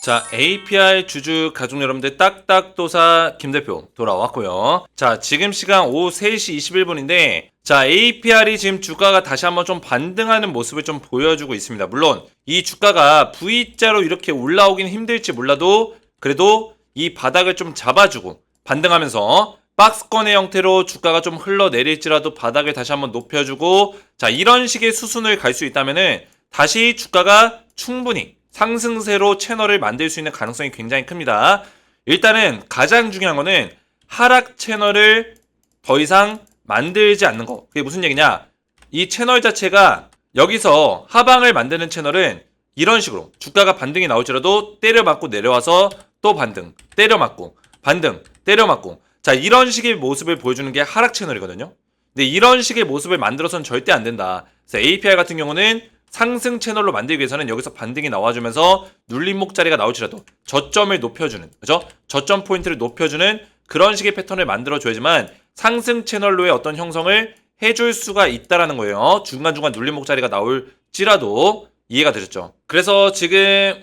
자, API 주주 가족 여러분들 딱딱도사 김대표 돌아왔고요. 자, 지금 시간 오후 3시 21분인데 자, APR이 지금 주가가 다시 한번 좀 반등하는 모습을 좀 보여주고 있습니다. 물론 이 주가가 V자로 이렇게 올라오긴 힘들지 몰라도 그래도 이 바닥을 좀 잡아주고 반등하면서 박스권의 형태로 주가가 좀 흘러내릴지라도 바닥을 다시 한번 높여주고 자, 이런 식의 수순을 갈 수 있다면은 다시 주가가 충분히 상승세로 채널을 만들 수 있는 가능성이 굉장히 큽니다. 일단은 가장 중요한 거는 하락 채널을 더 이상 만들지 않는 거. 그게 무슨 얘기냐? 이 채널 자체가 여기서 하방을 만드는 채널은 이런 식으로 주가가 반등이 나올지라도 때려맞고 내려와서 또 반등, 때려맞고 반등, 때려맞고 자, 이런 식의 모습을 보여주는 게 하락 채널이거든요. 근데 이런 식의 모습을 만들어서는 절대 안 된다. 그래서 APR 같은 경우는 상승 채널로 만들기 위해서는 여기서 반등이 나와주면서 눌림목 자리가 나올지라도 저점을 높여주는, 그죠? 저점 포인트를 높여주는 그런 식의 패턴을 만들어줘야지만 상승 채널로의 어떤 형성을 해줄 수가 있다라는 거예요. 중간중간 눌림목 자리가 나올지라도 이해가 되셨죠? 그래서 지금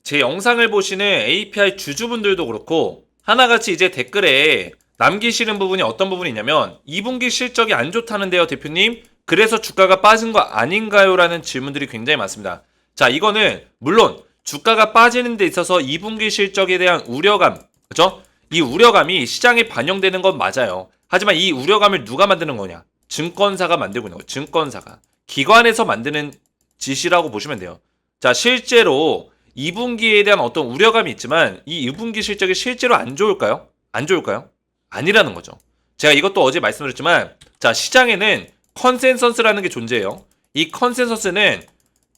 제 영상을 보시는 API 주주분들도 그렇고 하나같이 이제 댓글에 남기시는 부분이 어떤 부분이 있냐면 2분기 실적이 안 좋다는데요, 대표님? 그래서 주가가 빠진 거 아닌가요? 라는 질문들이 굉장히 많습니다. 자, 이거는 물론 주가가 빠지는 데 있어서 2분기 실적에 대한 우려감, 그죠? 이 우려감이 시장에 반영되는 건 맞아요. 하지만 이 우려감을 누가 만드는 거냐? 증권사가 만들고 있는 거예요. 증권사가. 기관에서 만드는 짓이라고 보시면 돼요. 자, 실제로 2분기에 대한 어떤 우려감이 있지만 이 2분기 실적이 실제로 안 좋을까요? 안 좋을까요? 아니라는 거죠. 제가 이것도 어제 말씀드렸지만 자, 시장에는 컨센서스라는 게 존재해요. 이 컨센서스는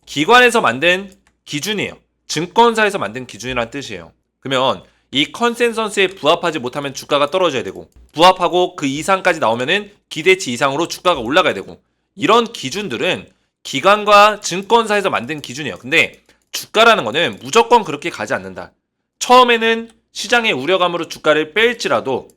기관에서 만든 기준이에요. 증권사에서 만든 기준이라는 뜻이에요. 그러면 이 컨센서스에 부합하지 못하면 주가가 떨어져야 되고 부합하고 그 이상까지 나오면은 기대치 이상으로 주가가 올라가야 되고 이런 기준들은 기관과 증권사에서 만든 기준이에요. 근데 주가라는 거는 무조건 그렇게 가지 않는다. 처음에는 시장의 우려감으로 주가를 뺄지라도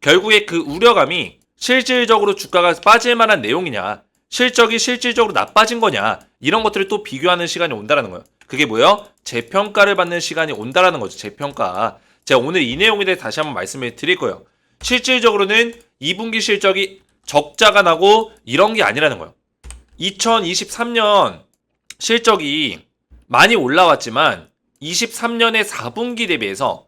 결국에 그 우려감이 실질적으로 주가가 빠질 만한 내용이냐, 실적이 실질적으로 나빠진 거냐, 이런 것들을 또 비교하는 시간이 온다라는 거예요. 그게 뭐예요? 재평가를 받는 시간이 온다라는 거죠. 재평가. 제가 오늘 이 내용에 대해 다시 한번 말씀을 드릴 거예요. 실질적으로는 2분기 실적이 적자가 나고 이런 게 아니라는 거예요. 2023년 실적이 많이 올라왔지만 23년의 4분기 대비해서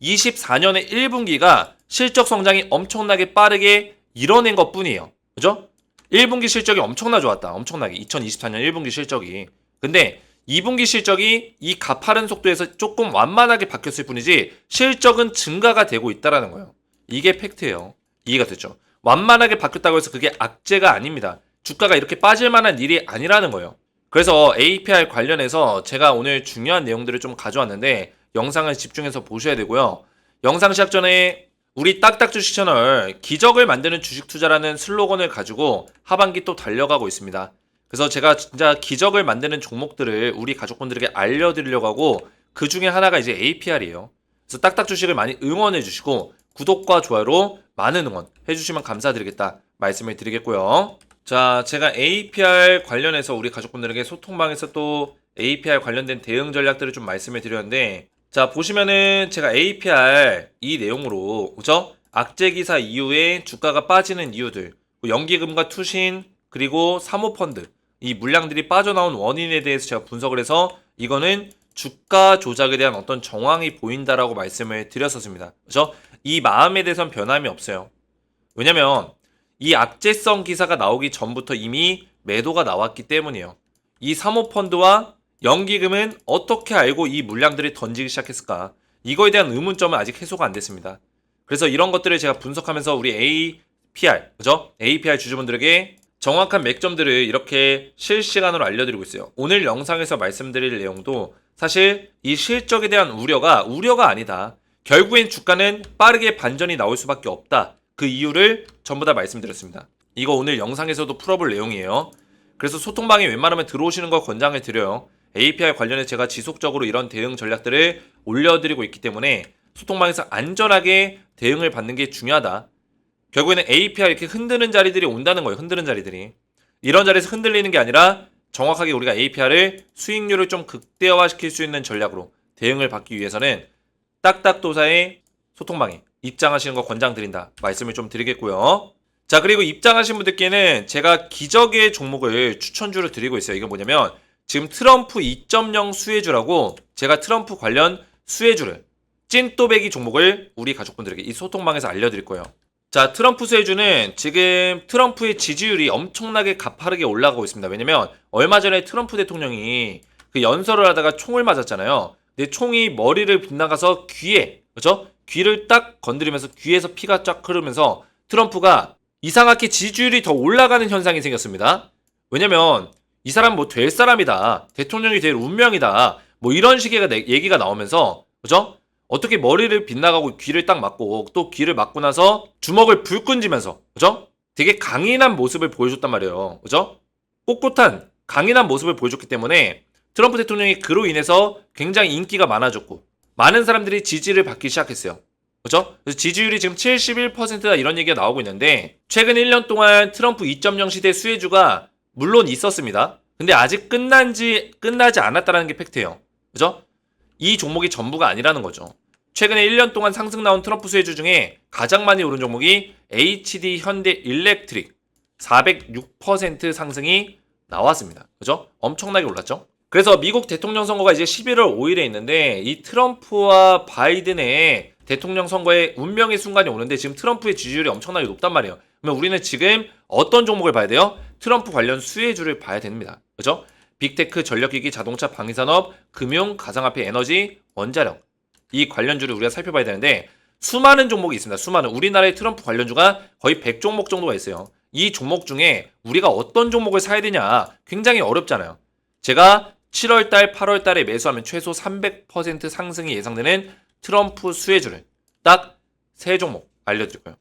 24년의 1분기가 실적 성장이 엄청나게 빠르게 이뤄낸 것 뿐이에요. 그죠? 1분기 실적이 엄청나 좋았다. 엄청나게. 2024년 1분기 실적이. 근데 2분기 실적이 이 가파른 속도에서 조금 완만하게 바뀌었을 뿐이지 실적은 증가가 되고 있다라는 거예요. 이게 팩트예요. 이해가 됐죠? 완만하게 바뀌었다고 해서 그게 악재가 아닙니다. 주가가 이렇게 빠질 만한 일이 아니라는 거예요. 그래서 APR 관련해서 제가 오늘 중요한 내용들을 좀 가져왔는데 영상을 집중해서 보셔야 되고요. 영상 시작 전에 우리 딱딱주식 채널 기적을 만드는 주식 투자라는 슬로건을 가지고 하반기 또 달려가고 있습니다. 그래서 제가 진짜 기적을 만드는 종목들을 우리 가족분들에게 알려드리려고 하고 그 중에 하나가 이제 APR이에요. 그래서 딱딱주식을 많이 응원해 주시고 구독과 좋아요로 많은 응원 해주시면 감사드리겠다 말씀을 드리겠고요. 자, 제가 APR 관련해서 우리 가족분들에게 소통방에서 또 APR 관련된 대응 전략들을 좀 말씀을 드렸는데 자, 보시면은 제가 APR 이 내용으로 그죠? 악재 기사 이후에 주가가 빠지는 이유들, 연기금과 투신 그리고 사모펀드 이 물량들이 빠져나온 원인에 대해서 제가 분석을 해서 이거는 주가 조작에 대한 어떤 정황이 보인다라고 말씀을 드렸었습니다. 그죠? 이 마음에 대해서는 변함이 없어요. 왜냐면 이 악재성 기사가 나오기 전부터 이미 매도가 나왔기 때문이에요. 이 사모펀드와 연기금은 어떻게 알고 이 물량들을 던지기 시작했을까? 이거에 대한 의문점은 아직 해소가 안 됐습니다. 그래서 이런 것들을 제가 분석하면서 우리 APR, 그죠? APR 주주분들에게 정확한 맥점들을 이렇게 실시간으로 알려드리고 있어요. 오늘 영상에서 말씀드릴 내용도 사실 이 실적에 대한 우려가 아니다. 결국엔 주가는 빠르게 반전이 나올 수밖에 없다. 그 이유를 전부 다 말씀드렸습니다. 이거 오늘 영상에서도 풀어볼 내용이에요. 그래서 소통방에 웬만하면 들어오시는 걸 권장해 드려요. APR 관련해 제가 지속적으로 이런 대응 전략들을 올려드리고 있기 때문에 소통방에서 안전하게 대응을 받는 게 중요하다. 결국에는 APR 이렇게 흔드는 자리들이 온다는 거예요. 흔드는 자리들이. 이런 자리에서 흔들리는 게 아니라 정확하게 우리가 APR을 수익률을 좀 극대화시킬 수 있는 전략으로 대응을 받기 위해서는 딱딱도사의 소통방에 입장하시는 거 권장드린다 말씀을 좀 드리겠고요. 자, 그리고 입장하신 분들께는 제가 기적의 종목을 추천주를 드리고 있어요. 이건 뭐냐면 지금 트럼프 2.0 수혜주라고 제가 트럼프 관련 수혜주를 찐또배기 종목을 우리 가족분들에게 이 소통방에서 알려드릴 거예요. 자, 트럼프 수혜주는 지금 트럼프의 지지율이 엄청나게 가파르게 올라가고 있습니다. 왜냐면 얼마 전에 트럼프 대통령이 그 연설을 하다가 총을 맞았잖아요. 근데 총이 머리를 빗나가서 귀에, 그죠? 귀를 딱 건드리면서 귀에서 피가 쫙 흐르면서 트럼프가 이상하게 지지율이 더 올라가는 현상이 생겼습니다. 왜냐면 이 사람 뭐 될 사람이다. 대통령이 될 운명이다. 뭐 이런 식의 얘기가 나오면서, 그죠? 어떻게 머리를 빗나가고 귀를 딱 맞고 또 귀를 맞고 나서 주먹을 불끈 쥐면서, 그죠? 되게 강인한 모습을 보여줬단 말이에요. 그죠? 꼿꼿한 강인한 모습을 보여줬기 때문에 트럼프 대통령이 그로 인해서 굉장히 인기가 많아졌고 많은 사람들이 지지를 받기 시작했어요. 그죠? 그래서 지지율이 지금 71%다 이런 얘기가 나오고 있는데 최근 1년 동안 트럼프 2.0 시대 수혜주가 물론 있었습니다. 근데 아직 끝나지 않았다는 게 팩트예요. 그죠? 이 종목이 전부가 아니라는 거죠. 최근에 1년 동안 상승 나온 트럼프 수혜주 중에 가장 많이 오른 종목이 HD 현대 일렉트릭 406% 상승이 나왔습니다. 그죠? 엄청나게 올랐죠? 그래서 미국 대통령 선거가 이제 11월 5일에 있는데 이 트럼프와 바이든의 대통령 선거의 운명의 순간이 오는데 지금 트럼프의 지지율이 엄청나게 높단 말이에요. 그러면 우리는 지금 어떤 종목을 봐야 돼요? 트럼프 관련 수혜주를 봐야 됩니다. 그죠? 빅테크, 전력기기, 자동차, 방위산업, 금융, 가상화폐, 에너지, 원자력 이 관련주를 우리가 살펴봐야 되는데 수많은 종목이 있습니다. 수많은 우리나라의 트럼프 관련주가 거의 100종목 정도가 있어요. 이 종목 중에 우리가 어떤 종목을 사야 되냐 굉장히 어렵잖아요. 제가 7월달, 8월달에 매수하면 최소 300% 상승이 예상되는 트럼프 수혜주를 딱 3종목 알려드릴 거예요.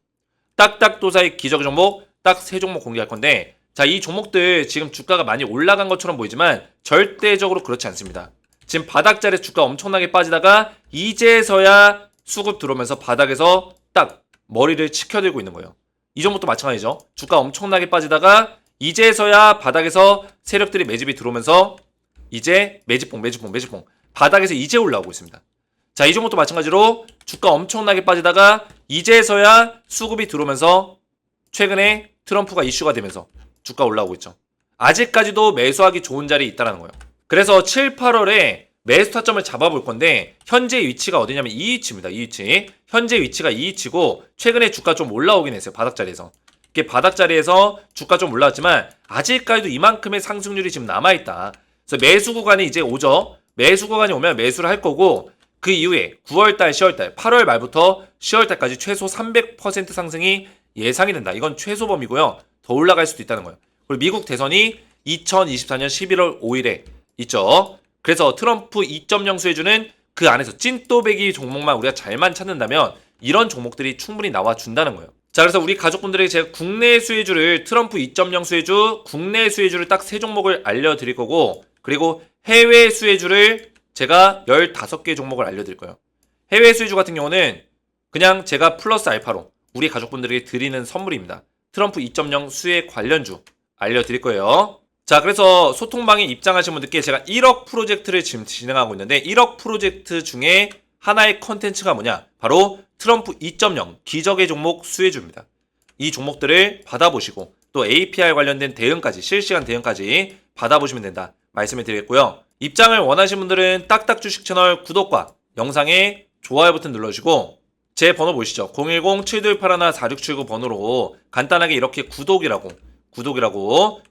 딱딱도사의 기적 종목 딱 3종목 공개할 건데 자, 이 종목들 지금 주가가 많이 올라간 것처럼 보이지만 절대적으로 그렇지 않습니다. 지금 바닥자리에 주가 엄청나게 빠지다가 이제서야 수급 들어오면서 바닥에서 딱 머리를 치켜들고 있는 거예요. 이 종목도 마찬가지죠. 주가 엄청나게 빠지다가 이제서야 바닥에서 세력들이 매집이 들어오면서 이제 매집봉 바닥에서 이제 올라오고 있습니다. 자, 이 종목도 마찬가지로 주가 엄청나게 빠지다가 이제서야 수급이 들어오면서 최근에 트럼프가 이슈가 되면서 주가 올라오고 있죠. 아직까지도 매수하기 좋은 자리에 있다는 거예요. 그래서 7, 8월에 매수 타점을 잡아볼 건데 현재 위치가 어디냐면 이 위치입니다. 이 위치. 현재 위치가 이 위치고 최근에 주가 좀 올라오긴 했어요. 바닥자리에서. 이게 바닥자리에서 주가 좀 올라왔지만 아직까지도 이만큼의 상승률이 지금 남아있다. 그래서 매수 구간이 이제 오죠. 매수 구간이 오면 매수를 할 거고 그 이후에 9월달, 10월달, 8월 말부터 10월달까지 최소 300% 상승이 예상이 된다. 이건 최소범위고요. 더 올라갈 수도 있다는 거예요. 그리고 미국 대선이 2024년 11월 5일에 있죠. 그래서 트럼프 2.0 수혜주는 그 안에서 찐또배기 종목만 우리가 잘만 찾는다면 이런 종목들이 충분히 나와준다는 거예요. 자, 그래서 우리 가족분들에게 제가 국내 수혜주를 트럼프 2.0 수혜주, 국내 수혜주를 딱 3종목을 알려드릴 거고 그리고 해외 수혜주를 제가 15개 종목을 알려드릴 거예요. 해외 수혜주 같은 경우는 그냥 제가 플러스 알파로 우리 가족분들에게 드리는 선물입니다. 트럼프 2.0 수혜 관련주 알려드릴 거예요. 자, 그래서 소통방에 입장하신 분들께 제가 1억 프로젝트를 지금 진행하고 있는데 1억 프로젝트 중에 하나의 컨텐츠가 뭐냐? 바로 트럼프 2.0 기적의 종목 수혜주입니다. 이 종목들을 받아보시고 또 APR 관련된 대응까지 실시간 대응까지 받아보시면 된다 말씀을 드리겠고요. 입장을 원하시는 분들은 딱딱 주식 채널 구독과 영상에 좋아요 버튼 눌러주시고 제 번호 보이시죠? 010-7281-4679 번호로 간단하게 이렇게 구독이라고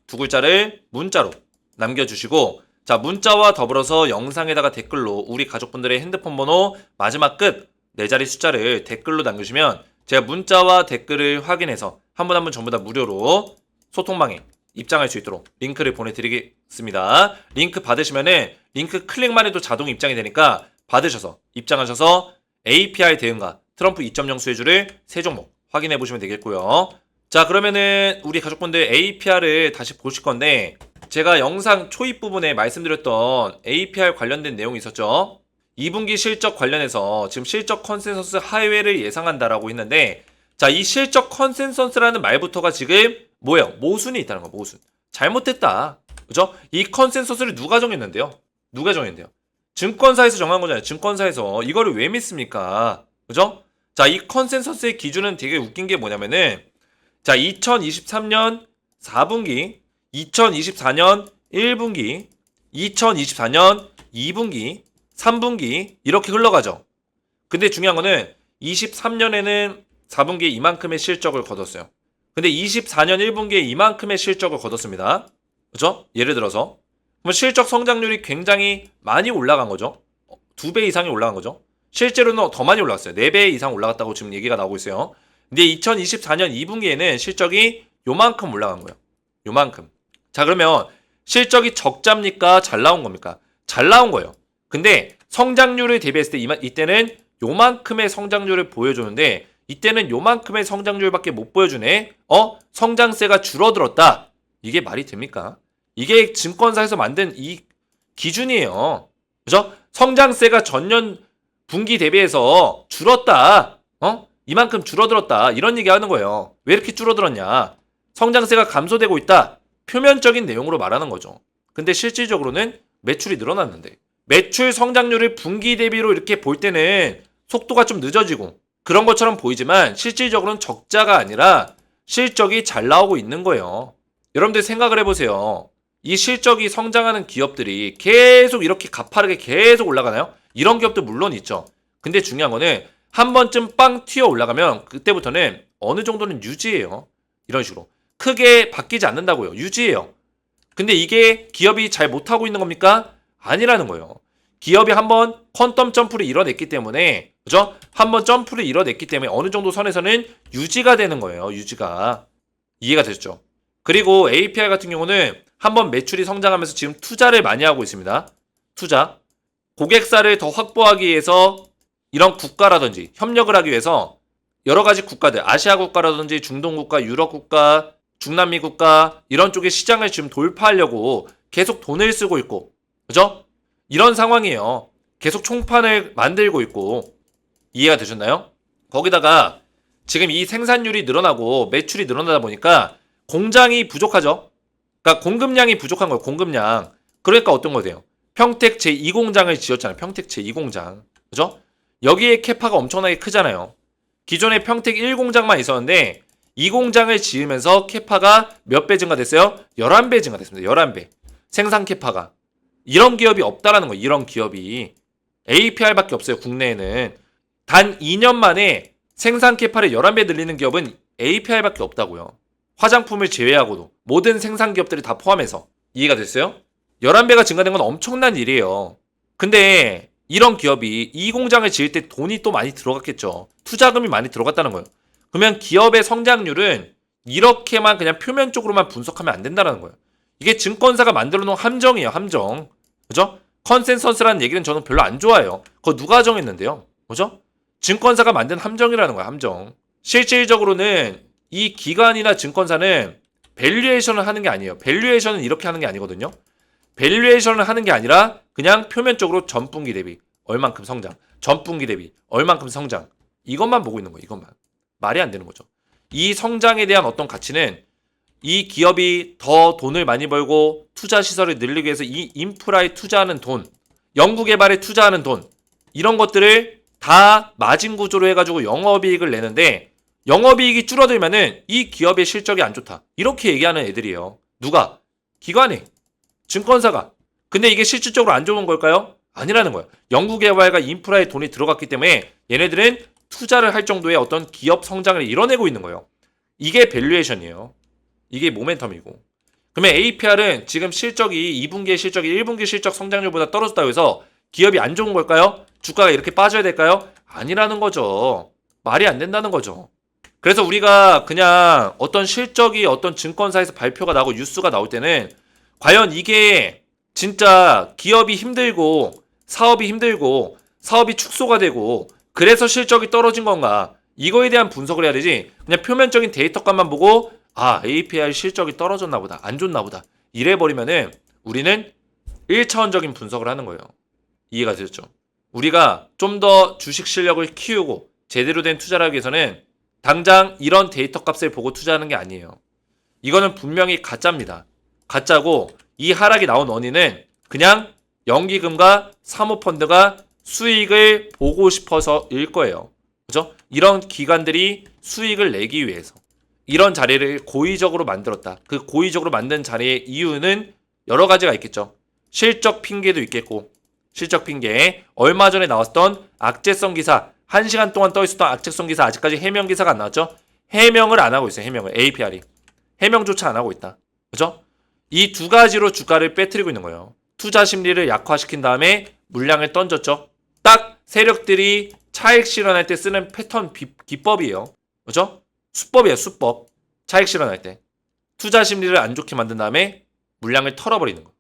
두 글자를 문자로 남겨주시고 자, 문자와 더불어서 영상에다가 댓글로 우리 가족분들의 핸드폰 번호 마지막 끝 4자리 숫자를 댓글로 남겨주시면 제가 문자와 댓글을 확인해서 한 분 한 분 전부 다 무료로 소통방에 입장할 수 있도록 링크를 보내드리겠습니다. 링크 받으시면은 링크 클릭만 해도 자동 입장이 되니까 받으셔서 입장하셔서 APR 대응과 트럼프 2.0 수혜주를 3종목 확인해 보시면 되겠고요. 자, 그러면은 우리 가족분들 APR을 다시 보실 건데 제가 영상 초입 부분에 말씀드렸던 APR 관련된 내용이 있었죠. 2분기 실적 관련해서 지금 실적 컨센서스 하회를 예상한다라고 했는데 자, 이 실적 컨센서스라는 말부터가 지금 뭐예요? 모순이 있다는 거, 모순. 잘못됐다. 그죠? 이 컨센서스를 누가 정했는데요? 누가 정했는데요? 증권사에서 정한 거잖아요. 증권사에서. 이거를 왜 믿습니까? 그죠? 자, 이 컨센서스의 기준은 되게 웃긴 게 뭐냐면은, 자, 2023년 4분기, 2024년 1분기, 2024년 2분기, 3분기 이렇게 흘러가죠. 근데 중요한 거는 23년에는 4분기에 이만큼의 실적을 거뒀어요. 근데 24년 1분기에 이만큼의 실적을 거뒀습니다. 그죠? 예를 들어서 그럼 실적 성장률이 굉장히 많이 올라간 거죠. 2배 이상이 올라간 거죠. 실제로는 더 많이 올라갔어요. 4배 이상 올라갔다고 지금 얘기가 나오고 있어요. 근데 2024년 2분기에는 실적이 요만큼 올라간 거예요. 요만큼. 자, 그러면 실적이 적자입니까? 잘 나온 겁니까? 잘 나온 거예요. 근데 성장률을 대비했을 때 이때는 요만큼의 성장률을 보여주는데 이때는 요만큼의 성장률밖에 못 보여주네. 성장세가 줄어들었다. 이게 말이 됩니까? 이게 증권사에서 만든 이 기준이에요. 그죠? 성장세가 전년 분기 대비해서 줄었다. 이만큼 줄어들었다. 이런 얘기 하는 거예요. 왜 이렇게 줄어들었냐? 성장세가 감소되고 있다. 표면적인 내용으로 말하는 거죠. 근데 실질적으로는 매출이 늘어났는데 매출 성장률을 분기 대비로 이렇게 볼 때는 속도가 좀 늦어지고 그런 것처럼 보이지만 실질적으로는 적자가 아니라 실적이 잘 나오고 있는 거예요. 여러분들 생각을 해보세요. 이 실적이 성장하는 기업들이 계속 이렇게 가파르게 계속 올라가나요? 이런 기업도 물론 있죠. 근데 중요한 거는 한 번쯤 빵 튀어 올라가면 그때부터는 어느 정도는 유지해요. 이런 식으로. 크게 바뀌지 않는다고요. 유지해요. 근데 이게 기업이 잘 못하고 있는 겁니까? 아니라는 거예요. 기업이 한번 퀀텀 점프를 이뤄냈기 때문에, 그죠? 한번 점프를 이뤄냈기 때문에 어느 정도 선에서는 유지가 되는 거예요. 유지가. 이해가 되셨죠? 그리고 API 같은 경우는 한번 매출이 성장하면서 지금 투자를 많이 하고 있습니다. 투자. 고객사를 더 확보하기 위해서 이런 국가라든지 협력을 하기 위해서 여러 가지 국가들, 아시아 국가라든지 중동 국가, 유럽 국가, 중남미 국가 이런 쪽의 시장을 지금 돌파하려고 계속 돈을 쓰고 있고, 그죠? 이런 상황이에요. 계속 총판을 만들고 있고. 이해가 되셨나요? 거기다가 지금 이 생산율이 늘어나고 매출이 늘어나다 보니까 공장이 부족하죠? 그러니까 공급량이 부족한 거예요. 공급량. 그러니까 어떤 거 돼요? 평택 제2공장을 지었잖아요. 평택 제2공장. 그죠? 여기에 캐파가 엄청나게 크잖아요. 기존에 평택 1공장만 있었는데 2공장을 지으면서 캐파가 몇 배 증가됐어요? 11배 증가됐습니다. 11배. 생산 캐파가. 이런 기업이 없다라는 거예요. 이런 기업이. APR밖에 없어요. 국내에는. 단 2년 만에 생산 캐파를 11배 늘리는 기업은 APR밖에 없다고요. 화장품을 제외하고도 모든 생산 기업들이 다 포함해서. 이해가 됐어요? 11배가 증가된 건 엄청난 일이에요. 근데 이런 기업이 이 공장을 지을 때 돈이 또 많이 들어갔겠죠. 투자금이 많이 들어갔다는 거예요. 그러면 기업의 성장률은 이렇게만 그냥 표면적으로만 분석하면 안 된다는 거예요. 이게 증권사가 만들어 놓은 함정이에요. 함정. 그죠? 컨센서스라는 얘기는 저는 별로 안 좋아해요. 그거 누가 정했는데요? 그죠? 증권사가 만든 함정이라는 거예요. 함정. 실질적으로는 이 기관이나 증권사는 밸류에이션을 하는 게 아니에요. 밸류에이션은 이렇게 하는 게 아니거든요. 밸류에이션을 하는 게 아니라 그냥 표면적으로 전분기 대비 얼만큼 성장, 전분기 대비 얼만큼 성장, 이것만 보고 있는 거예요. 이것만. 말이 안 되는 거죠. 이 성장에 대한 어떤 가치는 이 기업이 더 돈을 많이 벌고 투자 시설을 늘리기 위해서 이 인프라에 투자하는 돈, 연구개발에 투자하는 돈, 이런 것들을 다 마진 구조로 해가지고 영업이익을 내는데 영업이익이 줄어들면은 이 기업의 실적이 안 좋다. 이렇게 얘기하는 애들이에요. 누가? 기관이. 증권사가. 근데 이게 실질적으로 안 좋은 걸까요? 아니라는 거예요. 연구개발과 인프라에 돈이 들어갔기 때문에 얘네들은 투자를 할 정도의 어떤 기업 성장을 이뤄내고 있는 거예요. 이게 밸류에이션이에요. 이게 모멘텀이고. 그러면 APR은 지금 실적이 2분기의 실적이 1분기 실적 성장률보다 떨어졌다고 해서 기업이 안 좋은 걸까요? 주가가 이렇게 빠져야 될까요? 아니라는 거죠. 말이 안 된다는 거죠. 그래서 우리가 그냥 어떤 실적이 어떤 증권사에서 발표가 나고 뉴스가 나올 때는 과연 이게 진짜 기업이 힘들고 사업이 힘들고 사업이 축소가 되고 그래서 실적이 떨어진 건가, 이거에 대한 분석을 해야 되지 그냥 표면적인 데이터값만 보고 APR 실적이 떨어졌나 보다, 안 좋나 보다 이래버리면은 우리는 1차원적인 분석을 하는 거예요. 이해가 되셨죠? 우리가 좀 더 주식 실력을 키우고 제대로 된 투자를 하기 위해서는 당장 이런 데이터 값을 보고 투자하는 게 아니에요. 이거는 분명히 가짜입니다. 가짜고 이 하락이 나온 원인은 그냥 연기금과 사모펀드가 수익을 보고 싶어서일 거예요. 그죠? 이런 기관들이 수익을 내기 위해서 이런 자리를 고의적으로 만들었다. 그 고의적으로 만든 자리의 이유는 여러 가지가 있겠죠. 실적 핑계도 있겠고, 실적 핑계, 얼마 전에 나왔던 악재성 기사, 1시간 동안 떠 있었던 악재성 기사, 아직까지 해명 기사가 안 나왔죠? 해명을 안 하고 있어요. 해명을. APR이. 해명조차 안 하고 있다. 그죠? 이 두 가지로 주가를 빼뜨리고 있는 거예요. 투자 심리를 약화시킨 다음에 물량을 던졌죠. 딱 세력들이 차익 실현할 때 쓰는 패턴 기법이에요. 그죠? 수법이에요. 수법. 차익 실현할 때. 투자 심리를 안 좋게 만든 다음에 물량을 털어버리는 거.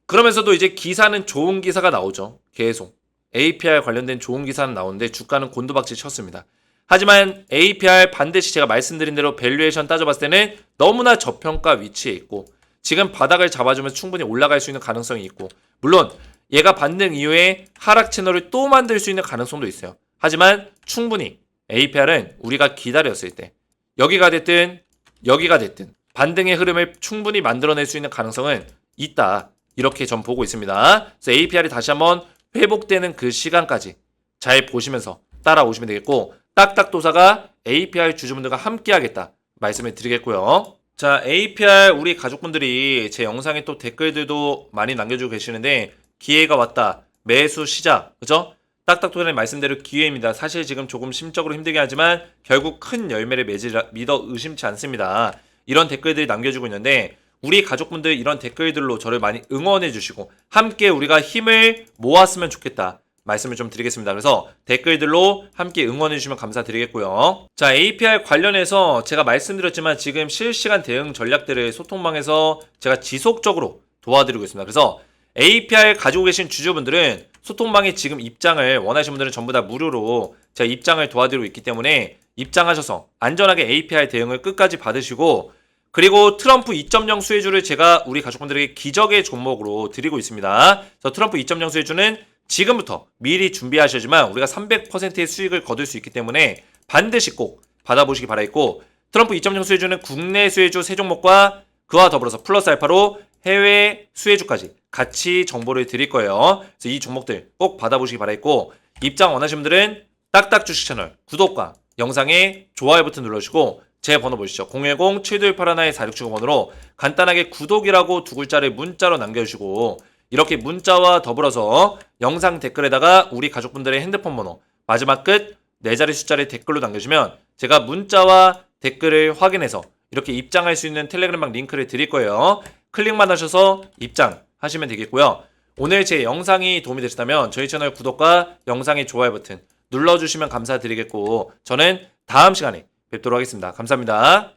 그러면서도 이제 기사는 좋은 기사가 나오죠. 계속. APR 관련된 좋은 기사는 나오는데 주가는 곤두박질 쳤습니다. 하지만 APR 반드시 제가 말씀드린 대로 밸류에이션 따져봤을 때는 너무나 저평가 위치에 있고 지금 바닥을 잡아주면서 충분히 올라갈 수 있는 가능성이 있고 물론 얘가 반등 이후에 하락 채널을 또 만들 수 있는 가능성도 있어요. 하지만 충분히 APR은 우리가 기다렸을 때 여기가 됐든 여기가 됐든 반등의 흐름을 충분히 만들어낼 수 있는 가능성은 있다. 이렇게 전 보고 있습니다. 그래서 APR이 다시 한번 회복되는 그 시간까지 잘 보시면서 따라오시면 되겠고 딱딱도사가 APR 주주분들과 함께 하겠다 말씀을 드리겠고요. 자, APR 우리 가족분들이 제 영상에 또 댓글들도 많이 남겨주고 계시는데 기회가 왔다. 매수 시작. 그죠? 딱딱도사님 말씀대로 기회입니다. 사실 지금 조금 심적으로 힘들게 하지만 결국 큰 열매를 맺으리라 믿어 의심치 않습니다. 이런 댓글들이 남겨주고 있는데 우리 가족분들 이런 댓글들로 저를 많이 응원해 주시고 함께 우리가 힘을 모았으면 좋겠다. 말씀을 좀 드리겠습니다. 그래서 댓글들로 함께 응원해 주시면 감사드리겠고요. 자, APR 관련해서 제가 말씀드렸지만 지금 실시간 대응 전략들을 소통방에서 제가 지속적으로 도와드리고 있습니다. 그래서 APR 가지고 계신 주주분들은 소통방에 지금 입장을 원하시는 분들은 전부 다 무료로 제가 입장을 도와드리고 있기 때문에 입장하셔서 안전하게 APR 대응을 끝까지 받으시고 그리고 트럼프 2.0 수혜주를 제가 우리 가족분들에게 기적의 종목으로 드리고 있습니다. 그래서 트럼프 2.0 수혜주는 지금부터 미리 준비하셔야지만 우리가 300%의 수익을 거둘 수 있기 때문에 반드시 꼭 받아보시기 바라겠고 트럼프 2.0 수혜주는 국내 수혜주 세 종목과 그와 더불어서 플러스 알파로 해외 수혜주까지 같이 정보를 드릴 거예요. 그래서 이 종목들 꼭 받아보시기 바라겠고 입장 원하시는 분들은 딱딱 주식 채널 구독과 영상에 좋아요 버튼 눌러주시고 제 번호 보시죠. 010-7281-4675번으로 간단하게 구독이라고 두 글자를 문자로 남겨주시고 이렇게 문자와 더불어서 영상 댓글에다가 우리 가족분들의 핸드폰 번호 마지막 끝 4자리 숫자를 댓글로 남겨주시면 제가 문자와 댓글을 확인해서 이렇게 입장할 수 있는 텔레그램방 링크를 드릴 거예요. 클릭만 하셔서 입장하시면 되겠고요. 오늘 제 영상이 도움이 되셨다면 저희 채널 구독과 영상의 좋아요 버튼 눌러주시면 감사드리겠고 저는 다음 시간에 뵙도록 하겠습니다. 감사합니다.